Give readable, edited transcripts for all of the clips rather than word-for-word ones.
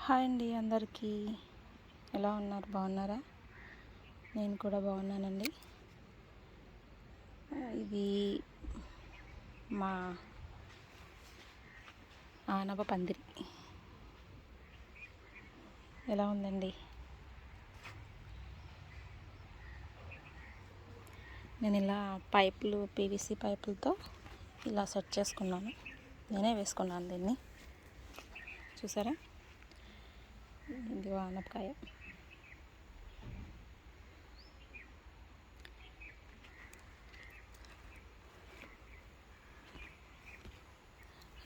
Hi అండి అందరికీ. ఎలా ఉన్నారు? బాగున్నారా? నేను కూడా బాగున్నానండి. ఇది మా ఆనప పందిరి ఎలా ఉందండి? నేను ఇలా పైపులు పీవీసీ పైపులతో ఇలా సెట్ చేసుకున్నాను. నేనే వేసుకున్నాను దీన్ని. చూసారా? ఇది ఆనపకాయ.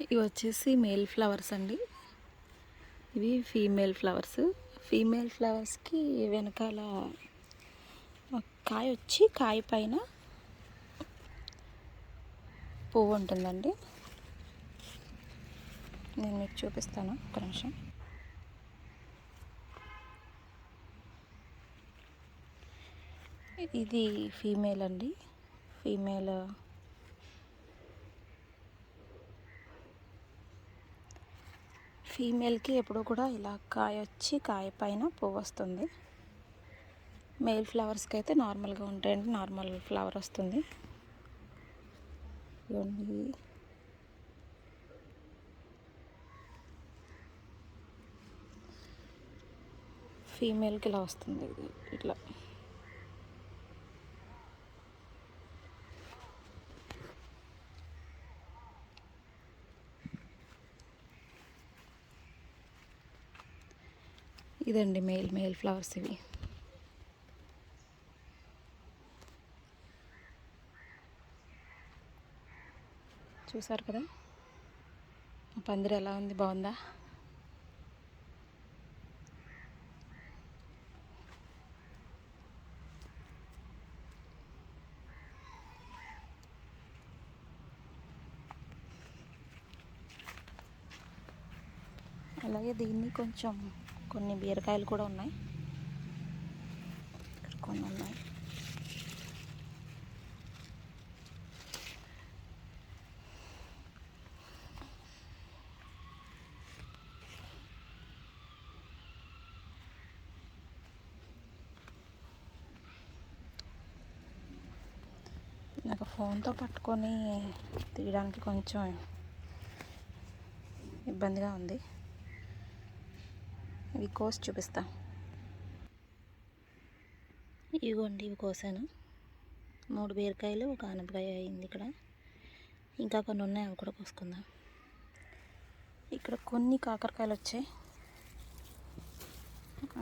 ఇవి వచ్చేసి మేల్ ఫ్లవర్స్ అండి. ఇవి ఫీమేల్ ఫ్లవర్స్. ఫీమేల్ ఫ్లవర్స్కి వెనకాల కాయ వచ్చి కాయ పైన పువ్వు ఉంటుందండి. నేను మీకు చూపిస్తాను ఒక నిమిషం. ఇది ఫీమేల్ అండి. ఫీమేల్కి ఎప్పుడు కూడా ఇలా కాయ వచ్చి కాయ పైన పువ్వు వస్తుంది. మేల్ ఫ్లవర్స్కి అయితే నార్మల్గా ఉంటాయండి. నార్మల్ ఫ్లవర్ వస్తుంది. ఫీమేల్కి ఇలా వస్తుంది. ఇట్లా ఇదండి మేల్ ఫ్లవర్స్. ఇవి చూసారు కదా పందిరి ఎలా ఉంది? బాగుందా? అలాగే దీన్ని కొంచెం కొన్ని బీరకాయలు కూడా ఉన్నాయి. ఇక్కడ కొన్ని ఉన్నాయి. నాకు ఫోన్తో పట్టుకొని తీయడానికి కొంచెం ఇబ్బందిగా ఉంది. ఇవి కోసి చూపిస్తా. ఇదిగోండి, ఇవి కోసాను. 3 బీరకాయలు, ఒక ఆనపకాయ అయింది. ఇక్కడ ఇంకా కొన్ని ఉన్నాయి, అవి కూడా కోసుకుందాం. ఇక్కడ కొన్ని కాకరకాయలు వచ్చాయి,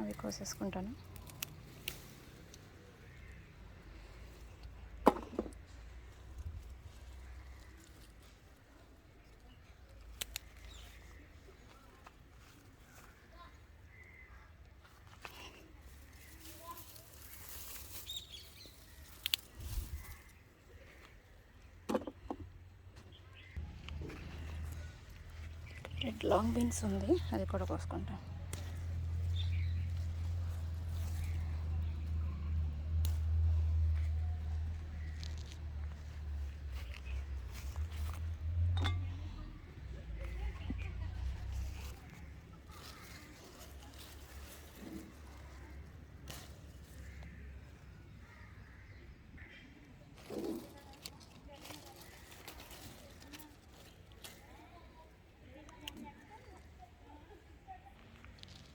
అవి కోసేసుకుంటాను. రెడ్ లాంగ్ బీన్స్ ఉంది, అది కూడా కోసుకుంటాం.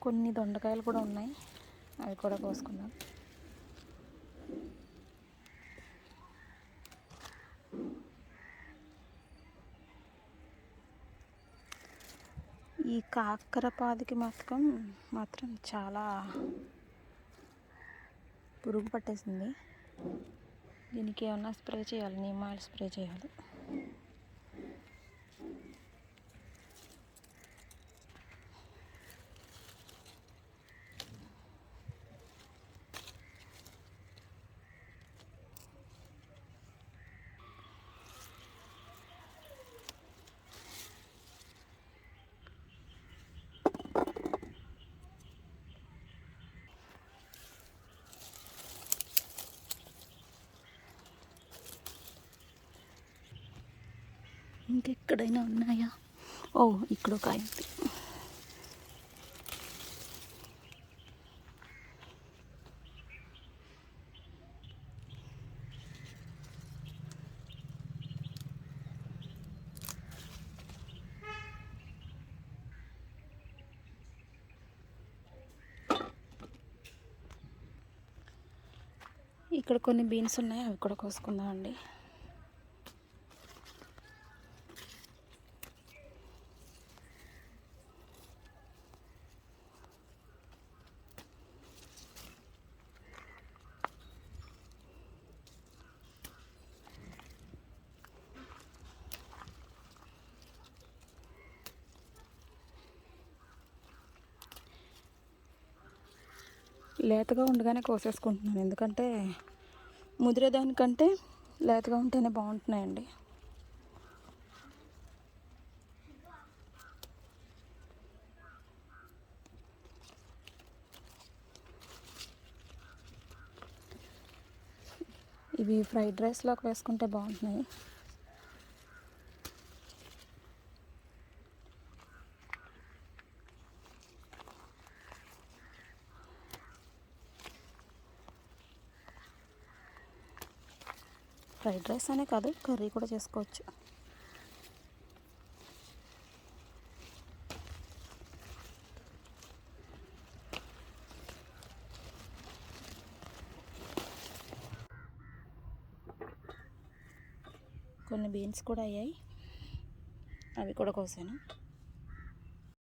కొన్ని దొండకాయలు కూడా ఉన్నాయి, అవి కూడా కోసుకుందాం. ఈ కాకరపాదికి మాత్రం చాలా పురుగు పట్టేసింది. దీనికి ఏమన్నా స్ప్రే చేయాలి, నీమ్ ఆయిల్ స్ప్రే చేయాలి. ఇంకెక్కడైనా ఉన్నాయా? ఓ, ఇక్కడ ఒక ఉంది. ఇక్కడ కొన్ని బీన్స్ ఉన్నాయి, అవి కూడా కోసుకుందామండి. లేతగా ఉండగానే కోసేసుకుంటున్నాను, ఎందుకంటే ముదిరేదానికంటే లేతగా ఉంటేనే బాగుంటున్నాయండి. ఇవి ఫ్రైడ్ రైస్లోకి వేసుకుంటే బాగుంటున్నాయి. ఫ్రైడ్ రైస్ అనే కాదు, కర్రీ కూడా చేసుకోవచ్చు. కొన్ని బీన్స్ కూడా అయ్యాయి, అవి కూడా కోసాను.